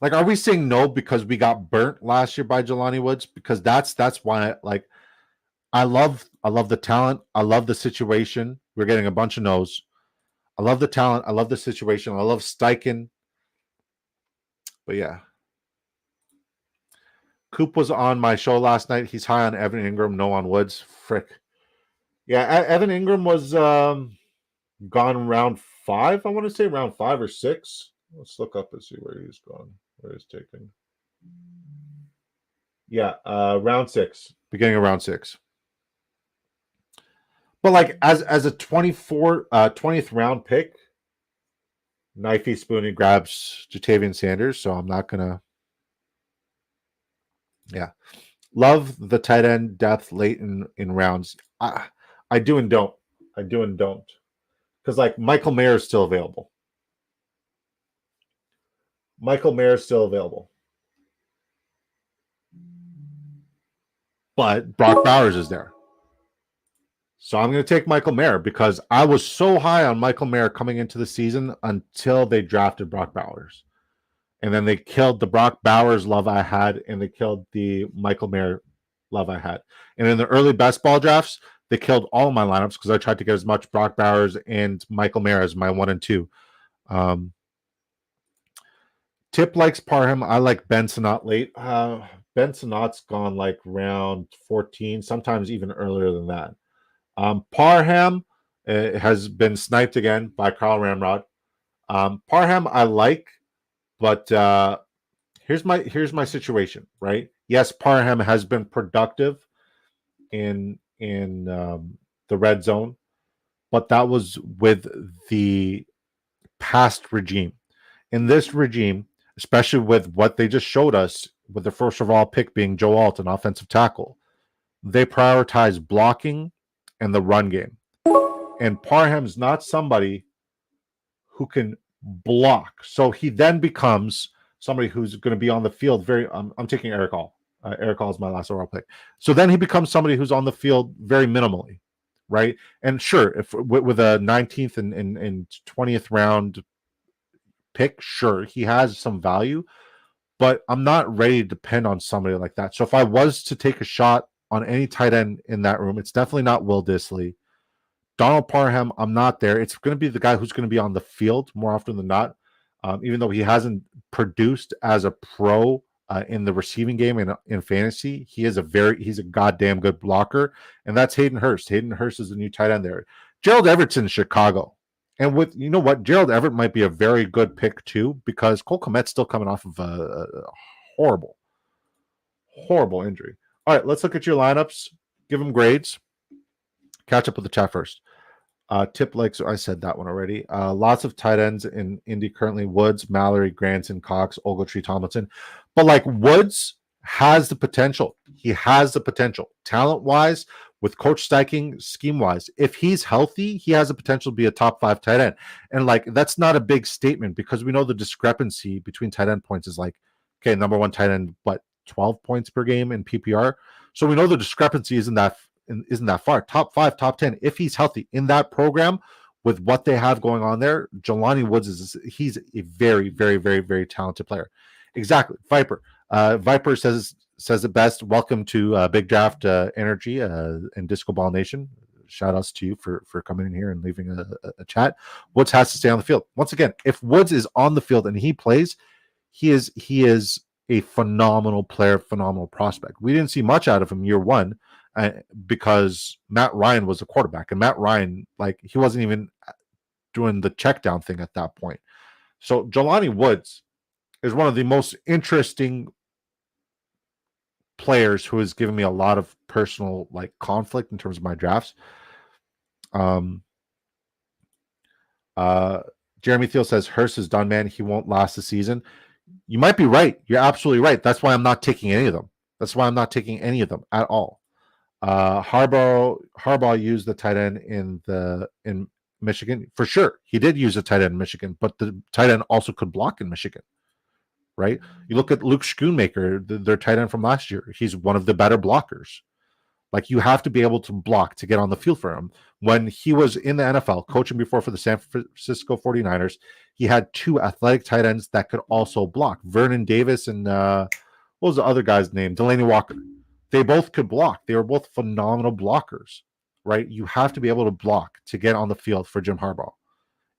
Like, are we saying no because we got burnt last year by Jelani Woods? Because that's why, like, I love the talent. I love the situation. We're getting a bunch of no's. I love the talent. I love the situation. I love Steichen. But yeah. Coop was on my show last night. He's high on Evan Ingram, no on Woods. Frick. Yeah, Evan Ingram was gone round 5. I want to say round 5 or 6. Let's look up and see where he's gone. Where he's taken. Yeah, round 6. Beginning of round 6. But like as a 20th round pick, Knifey Spoony grabs Jatavian Sanders, so I'm not gonna. Yeah, love the tight end depth late in rounds. I do and don't. Because like Michael Mayer is still available. But Brock Bowers is there. So I'm going to take Michael Mayer because I was so high on Michael Mayer coming into the season until they drafted Brock Bowers. And then they killed the Brock Bowers love I had, and they killed the Michael Mayer love I had. And in the early best ball drafts, they killed all of my lineups because I tried to get as much Brock Bowers and Michael Mayer as my 1 and 2. Tip likes Parham. I like Ben Sinnott late. Ben Sinat's gone like round 14, sometimes even earlier than that. Parham has been sniped again by Carl Ramrod. Parham I like, but here's my situation, right? Yes, Parham has been productive in the red zone, but that was with the past regime. In this regime, especially with what they just showed us with the first overall pick being Joe Alton, offensive tackle, they prioritize blocking and the run game. And Parham's not somebody who can block. So he then becomes somebody who's going to be on the field very. I'm taking Eric Hall. Eric Hall is my last overall pick. So then he becomes somebody who's on the field very minimally, right? And sure, if with a 19th and 20th round pick, sure, he has some value, but I'm not ready to depend on somebody like that. So if I was to take a shot on any tight end in that room, it's definitely not Will Dissly. Donald Parham, I'm not there. It's going to be the guy who's going to be on the field more often than not, even though he hasn't produced as a pro in the receiving game and in fantasy. He's a goddamn good blocker, and that's Hayden Hurst. Hayden Hurst is the new tight end there. Gerald Everett's in Chicago, and with you know what, Gerald Everett might be a very good pick too because Cole Kmet's still coming off of a horrible, horrible injury. All right, let's look at your lineups. Give them grades. Catch up with the chat first. Tip likes, I said that one already. Lots of tight ends in Indy currently: Woods, Mallory, Granson, Cox, Ogletree, Tomlinson. But like Woods has the potential. He has the potential, talent wise, with Coach Steichen, scheme wise. If he's healthy, he has the potential to be a top 5 tight end. And like that's not a big statement because we know the discrepancy between tight end points is like, okay, number one tight end, what, 12 points per game in PPR. So we know the discrepancy isn't that far. Top 5, top 10, if he's healthy in that program with what they have going on there. Jelani Woods he's a very, very, very, very talented player. Exactly. Viper. Viper says it best. Welcome to Big Draft Energy and Disco Ball Nation. Shout outs to you for coming in here and leaving a chat. Woods has to stay on the field. Once again, if Woods is on the field and he plays, he is a phenomenal player, phenomenal prospect. We didn't see much out of him year one because Matt Ryan was a quarterback, and Matt Ryan, like, he wasn't even doing the check down thing at that point. So Jelani Woods is one of the most interesting players who has given me a lot of personal like conflict in terms of my drafts. Jeremy Thiel says Hurst is done, man. He won't last the season. You might be right. You're absolutely right. That's why I'm not taking any of them. That's why I'm not taking any of them at all. Harbaugh used the tight end in Michigan for sure. He did use a tight end in Michigan, but the tight end also could block in Michigan, right? You look at Luke Schoonmaker, their tight end from last year. He's one of the better blockers. Like, you have to be able to block to get on the field for him. When he was in the NFL, coaching before for the San Francisco 49ers, he had 2 athletic tight ends that could also block. Vernon Davis and what was the other guy's name? Delaney Walker. They both could block. They were both phenomenal blockers, right? You have to be able to block to get on the field for Jim Harbaugh.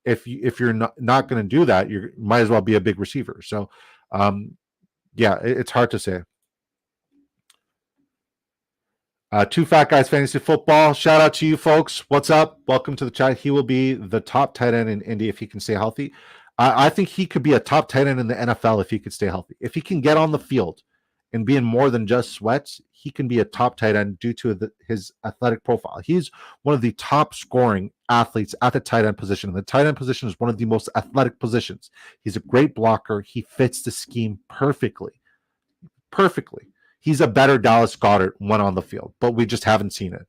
If you're not going to do that, you might as well be a big receiver. So, yeah, it's hard to say. Two Fat Guys Fantasy Football. Shout out to you folks. What's up? Welcome to the chat. He will be the top tight end in Indy if he can stay healthy. I think he could be a top tight end in the NFL if he could stay healthy. If he can get on the field and be in more than just sweats, he can be a top tight end due to his athletic profile. He's one of the top scoring athletes at the tight end position. And the tight end position is one of the most athletic positions. He's a great blocker. He fits the scheme perfectly. Perfectly. He's a better Dallas Goedert when on the field, but we just haven't seen it.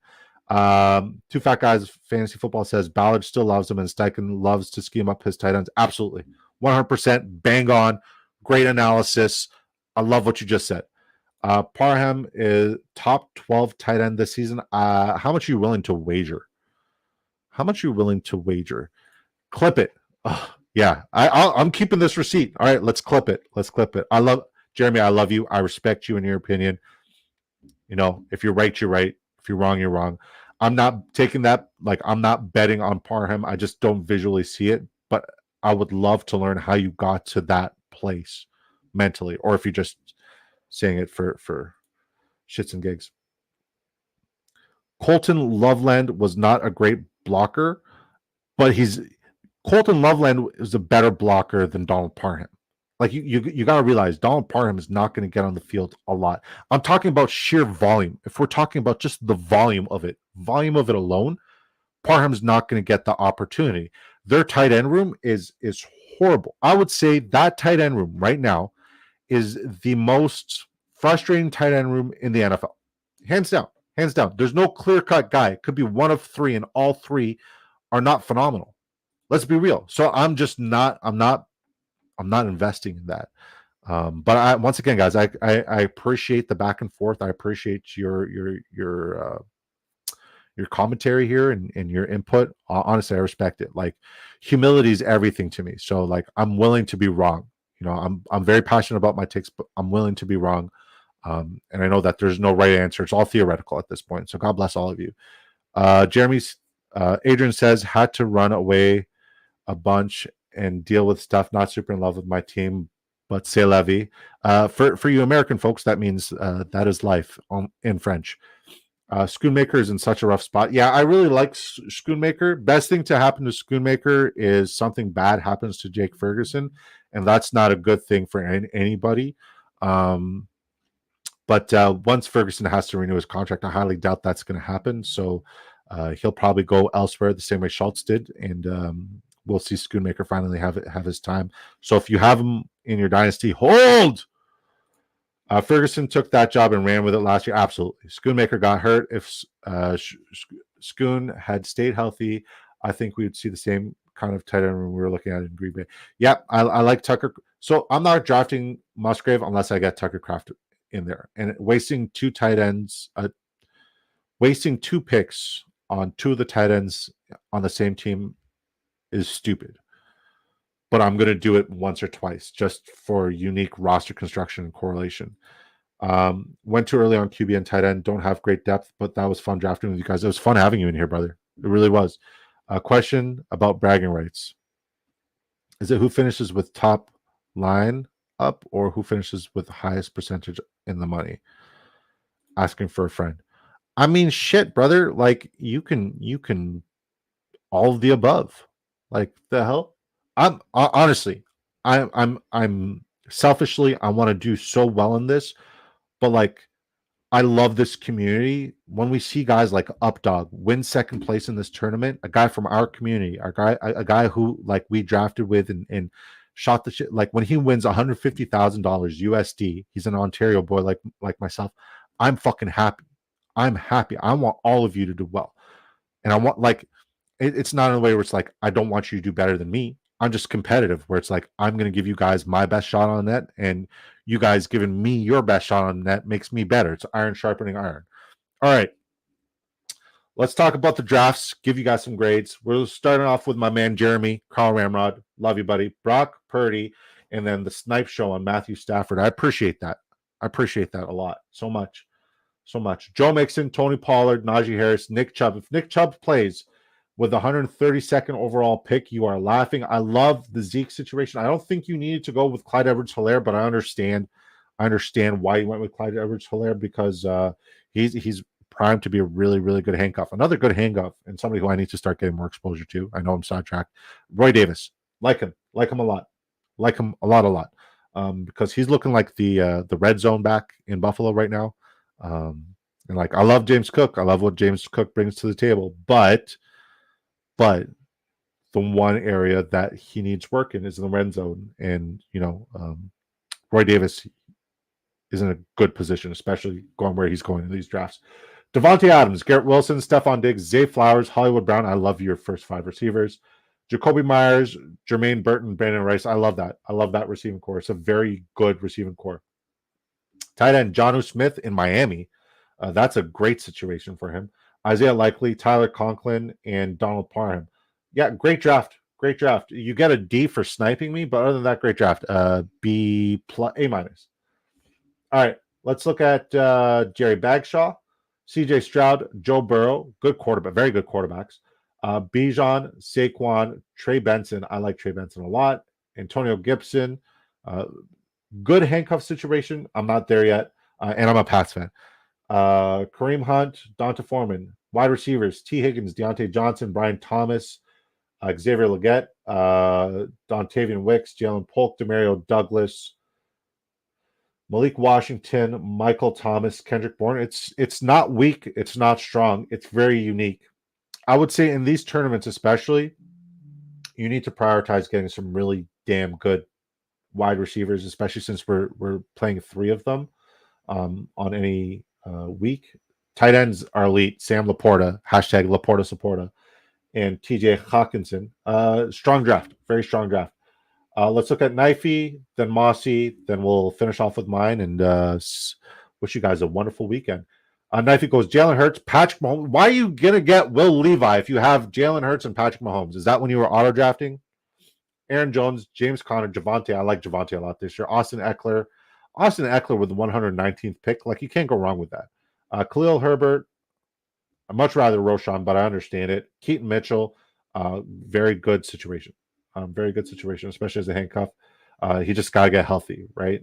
Two Fat Guys Fantasy Football says Ballard still loves him and Steichen loves to scheme up his tight ends. Absolutely. 100% bang on. Great analysis. I love what you just said. Parham is top 12 tight end this season. How much are you willing to wager? How much are you willing to wager? Clip it. Oh, yeah, I'm keeping this receipt. All right, let's clip it. Let's clip it. Jeremy, I love you. I respect you and your opinion. You know, if you're right, you're right. If you're wrong, you're wrong. I'm not taking that. Like, I'm not betting on Parham. I just don't visually see it. But I would love to learn how you got to that place mentally, or if you just saying it for shits and gigs. Colton Loveland was not a great blocker, but Colton Loveland is a better blocker than Donald Parham. Like you got to realize Donald Parham is not going to get on the field a lot. I'm talking about sheer volume. If we're talking about just the volume of it alone, Parham's not going to get the opportunity. Their tight end room is horrible. I would say that tight end room right now is the most frustrating tight end room in the NFL. Hands down. Hands down. There's no clear-cut guy. It could be one of three, and all three are not phenomenal. Let's be real. So I'm not investing in that. But once again, guys, I appreciate the back and forth. I appreciate your commentary here and your input. Honestly, I respect it. Like, humility is everything to me. So like, I'm willing to be wrong. You know, I'm very passionate about my takes, but I'm willing to be wrong. And I know that there's no right answer. It's all theoretical at this point. So God bless all of you. Adrian says, had to run away a bunch and deal with stuff. Not super in love with my team, but c'est la vie. For you American folks, that means that is life in French. Schoonmaker is in such a rough spot. Yeah, I really like Schoonmaker. Best thing to happen to Schoonmaker is something bad happens to Jake Ferguson, and that's not a good thing for anybody. But once Ferguson has to renew his contract, I highly doubt that's going to happen. So he'll probably go elsewhere the same way Schultz did, and we'll see Schoonmaker finally have his time. So if you have him in your dynasty, hold. Ferguson took that job and ran with it last year. Absolutely. Schoonmaker got hurt. If Schoon had stayed healthy, I think we would see the same kind of tight end room we were looking at in Green Bay. Yeah, I like Tucker. So I'm not drafting Musgrave unless I get Tucker Kraft in there. And wasting two tight ends, wasting two picks on two of the tight ends on the same team is stupid. But I'm going to do it once or twice just for unique roster construction and correlation. Went too early on QB and tight end. Don't have great depth, but that was fun drafting with you guys. It was fun having you in here, brother. It really was. A question about bragging rights. Is it who finishes with top line up or who finishes with the highest percentage in the money? Asking for a friend. I mean, shit, brother. Like, you can all of the above. Like, the hell? I'm honestly, I'm selfishly, I want to do so well in this, but like, I love this community. When we see guys like Updog win second place in this tournament, a guy from our community, a guy who like we drafted with and shot the shit. Like when he wins $150,000 USD, he's an Ontario boy like myself. I'm fucking happy. I'm happy. I want all of you to do well, and I want like it's not in a way where it's like I don't want you to do better than me. I'm just competitive where it's like I'm going to give you guys my best shot on net, and you guys giving me your best shot on net makes me better. It's iron sharpening iron. All right. Let's talk about the drafts. Give you guys some grades. We're starting off with my man Jeremy, Carl Ramrod. Love you, buddy. Brock Purdy, and then the Snipe Show on Matthew Stafford. I appreciate that. I appreciate that a lot. So much. So much. Joe Mixon, Tony Pollard, Najee Harris, Nick Chubb. If Nick Chubb plays with the 132nd overall pick, you are laughing. I love the Zeke situation. I don't think you needed to go with Clyde Edwards-Helaire, but I understand why you went with Clyde Edwards-Helaire because he's primed to be a really, really good handcuff. Another good handcuff and somebody who I need to start getting more exposure to. I know I'm sidetracked. Roy Davis. Like him a lot. Like him a lot. Because he's looking like the red zone back in Buffalo right now. And like I love James Cook. I love what James Cook brings to the table, but the one area that he needs work in is in the red zone. And, Roy Davis is in a good position, especially going where he's going in these drafts. Devontae Adams, Garrett Wilson, Stephon Diggs, Zay Flowers, Hollywood Brown. I love your first five receivers. Jacoby Myers, Jermaine Burton, Brandon Rice. I love that. I love that receiving core. It's a very good receiving core. Tight end, Jonnu Smith in Miami. That's a great situation for him. Isaiah Likely, Tyler Conklin, and Donald Parham. Yeah, great draft. Great draft. You get a D for sniping me, but other than that, great draft. B plus, A minus. All right, let's look at Jerry Bagshaw, CJ Stroud, Joe Burrow. Good quarterback, very good quarterbacks. Bijan, Saquon, Trey Benson. I like Trey Benson a lot. Antonio Gibson, Good handcuff situation. I'm not there yet, and I'm a Pats fan. Kareem Hunt, Donta Foreman. Wide receivers: T. Higgins, Deontay Johnson, Brian Thomas, Xavier Legette, Dontavian Wicks, Jalen Polk, Demario Douglas, Malik Washington, Michael Thomas, Kendrick Bourne. It's not weak. It's not strong. It's very unique. I would say in these tournaments, especially, you need to prioritize getting some really damn good wide receivers, especially since we're playing 3 of them on any week. Tight ends are elite. Sam Laporta, hashtag Laporta Supporta, and TJ Hawkinson. Strong draft, very strong draft. Let's look at Knifey, then Mossy, then we'll finish off with mine and wish you guys a wonderful weekend. Knifey goes Jalen Hurts, Patrick Mahomes. Why are you going to get Will Levi if you have Jalen Hurts and Patrick Mahomes? Is that when you were auto drafting? Aaron Jones, James Conner, Javonte. I like Javonte a lot this year. Austin Eckler with the 119th pick. Like, you can't go wrong with that. Khalil Herbert. I'd much rather Roshan, but I understand it. Keaton Mitchell, very good situation. Very good situation, especially as a handcuff. He just got to get healthy, right?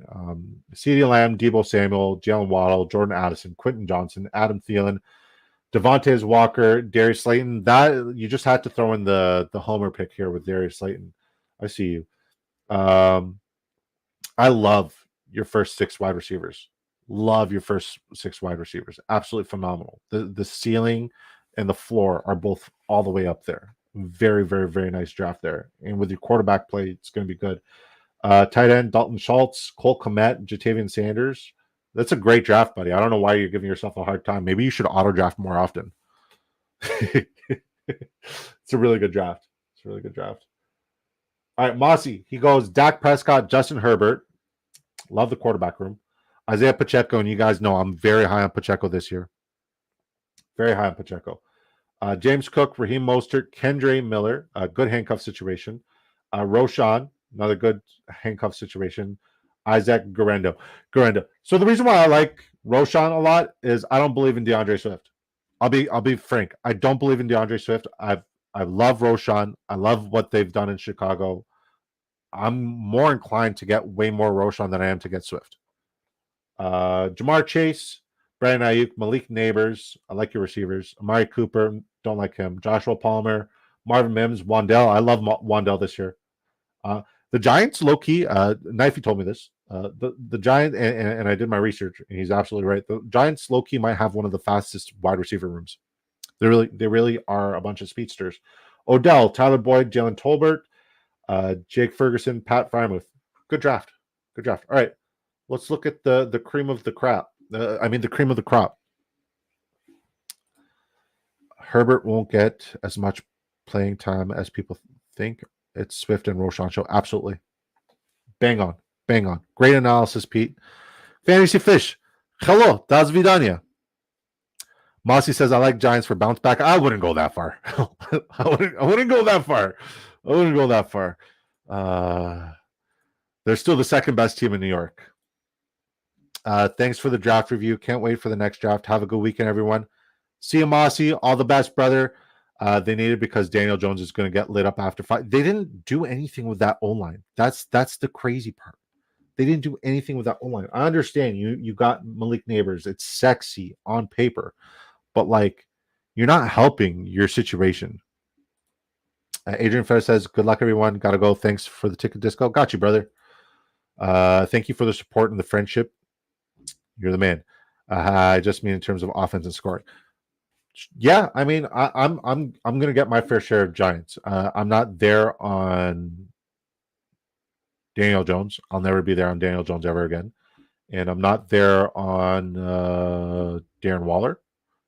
CeeDee Lamb, Deebo Samuel, Jalen Waddle, Jordan Addison, Quentin Johnson, Adam Thielen, Devontae Walker, Darius Slayton. That you just had to throw in the homer pick here with Darius Slayton. I see you. I love your first 6 wide receivers. Love your first 6 wide receivers. Absolutely phenomenal. The ceiling and the floor are both all the way up there. Very, very, very nice draft there. And with your quarterback play, it's going to be good. Tight end, Dalton Schultz, Cole Kmet, Jatavian Sanders. That's a great draft, buddy. I don't know why you're giving yourself a hard time. Maybe you should auto draft more often. It's a really good draft. It's a really good draft. All right, Mossy. He goes Dak Prescott, Justin Herbert. Love the quarterback room. Isaiah Pacheco, and you guys know I'm very high on Pacheco this year. Very high on Pacheco. James Cook, Raheem Mostert, Kendre Miller, a good handcuff situation. Roshan, another good handcuff situation. Isaac Garendo. So the reason why I like Roshan a lot is I don't believe in DeAndre Swift. I'll be frank. I don't believe in DeAndre Swift. I love Roshan. I love what they've done in Chicago. I'm more inclined to get way more Roshan than I am to get Swift. Jamar Chase, Brandon Ayuk, Malik Neighbors. I like your receivers. Amari Cooper, don't like him. Joshua Palmer, Marvin Mims, Wandell. I love Wandell this year. The Giants, low key. Knifey told me this. The Giants, and I did my research, and he's absolutely right. The Giants, low key, might have one of the fastest wide receiver rooms. They really are a bunch of speedsters. Odell, Tyler Boyd, Jalen Tolbert, Jake Ferguson, Pat Frymouth. Good draft. All right, let's look at the cream of the crop. The cream of the crop. Herbert won't get as much playing time as people think. It's Swift and Roshan show. Absolutely. Bang on. Great analysis, Pete. Fantasy Fish. Hello, das vidania. Mossy says, I like Giants for bounce back. I wouldn't go that far. I wouldn't go that far. They're still the second best team in New York. Thanks for the draft review. Can't wait for the next draft. Have a good weekend, everyone. See you, Mossy. All the best, brother. They need it because Daniel Jones is going to get lit up after 5. They didn't do anything with that O-line. That's the crazy part. They didn't do anything with that O-line. I understand you got Malik Neighbors. It's sexy on paper, but like you're not helping your situation. Adrian Fair says, good luck, everyone. Got to go. Thanks for the ticket disco. Got you, brother. Thank you for the support and the friendship. You're the man. I just mean in terms of offense and scoring. Yeah, I mean, I'm gonna get my fair share of Giants. I'm not there on Daniel Jones. I'll never be there on Daniel Jones ever again, and I'm not there on Darren Waller.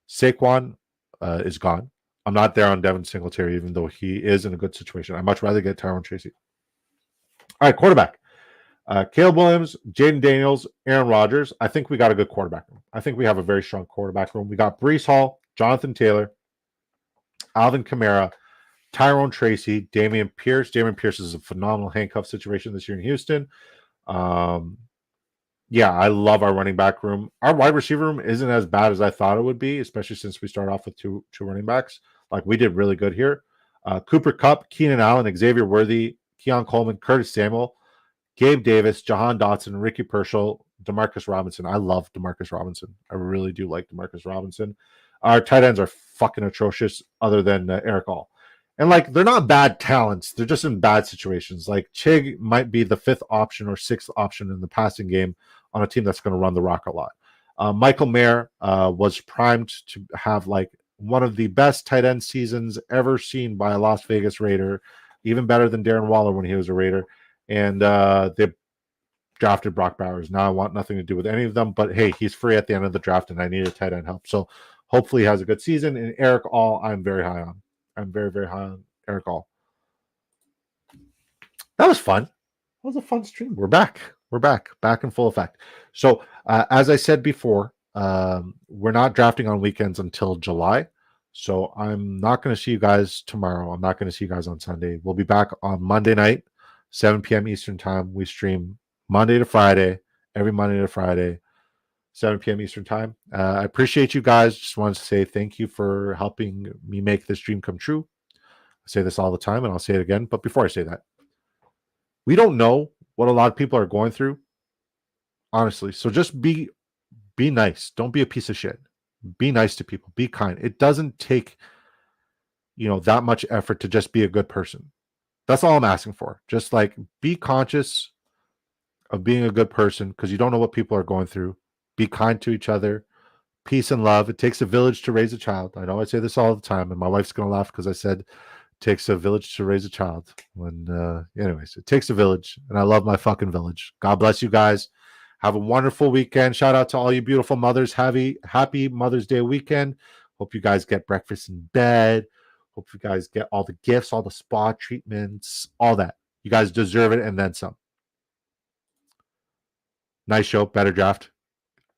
Saquon is gone. I'm not there on Devin Singletary, even though he is in a good situation. I'd much rather get Tyrone Tracy. All right, quarterback. Caleb Williams, Jaden Daniels, Aaron Rodgers. I think we got a good quarterback room. I think we have a very strong quarterback room. We got Breece Hall, Jonathan Taylor, Alvin Kamara, Tyrone Tracy, Dameon Pierce. Dameon Pierce is a phenomenal handcuff situation this year in Houston. Yeah, I love our running back room. Our wide receiver room isn't as bad as I thought it would be, especially since we started off with two running backs. Like, we did really good here. Cooper Kupp, Keenan Allen, Xavier Worthy, Keon Coleman, Curtis Samuel. Gabe Davis, Jahan Dotson, Ricky Pershall, Demarcus Robinson. I love Demarcus Robinson. I really do like Demarcus Robinson. Our tight ends are fucking atrocious, other than Eric All. And like, they're not bad talents. They're just in bad situations. Like, Chig might be the fifth option or sixth option in the passing game on a team that's going to run the rock a lot. Michael Mayer was primed to have like one of the best tight end seasons ever seen by a Las Vegas Raider, even better than Darren Waller when he was a Raider. And they drafted Brock Bowers. Now I want nothing to do with any of them, but hey, he's free at the end of the draft, and I need a tight end help. So hopefully he has a good season. And Eric All, I'm very high on. I'm very, very high on Eric All. That was fun. That was a fun stream. We're back. We're back in full effect. So as I said before, we're not drafting on weekends until July. So I'm not going to see you guys tomorrow. I'm not going to see you guys on Sunday. We'll be back on Monday night, 7 p.m. Eastern time. We stream Monday to Friday, every Monday to Friday, 7 p.m. Eastern time. I appreciate you guys. Just wanted to say thank you for helping me make this dream come true. I say this all the time, and I'll say it again. But before I say that, we don't know what a lot of people are going through, honestly. So just be nice. Don't be a piece of shit. Be nice to people. Be kind. It doesn't take, that much effort to just be a good person. That's all I'm asking for. Just like, be conscious of being a good person, because you don't know what people are going through. Be kind to each other. Peace and love. It takes a village to raise a child. I know I say this all the time, and my wife's going to laugh because I said it takes a village to raise a child. Anyways, it takes a village, and I love my fucking village. God bless you guys. Have a wonderful weekend. Shout out to all you beautiful mothers. Happy Mother's Day weekend. Hope you guys get breakfast in bed. Hope you guys get all the gifts, all the spa treatments, all that. You guys deserve it, and then some. Nice show. Better draft.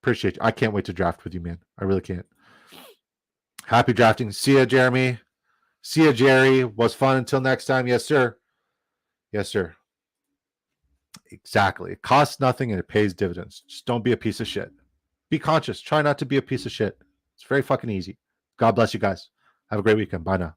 Appreciate you. I can't wait to draft with you, man. I really can't. Happy drafting. See ya, Jeremy. See ya, Jerry. Was fun. Until next time. Yes, sir. Yes, sir. Exactly. It costs nothing and it pays dividends. Just don't be a piece of shit. Be conscious. Try not to be a piece of shit. It's very fucking easy. God bless you guys. Have a great weekend. Bye now.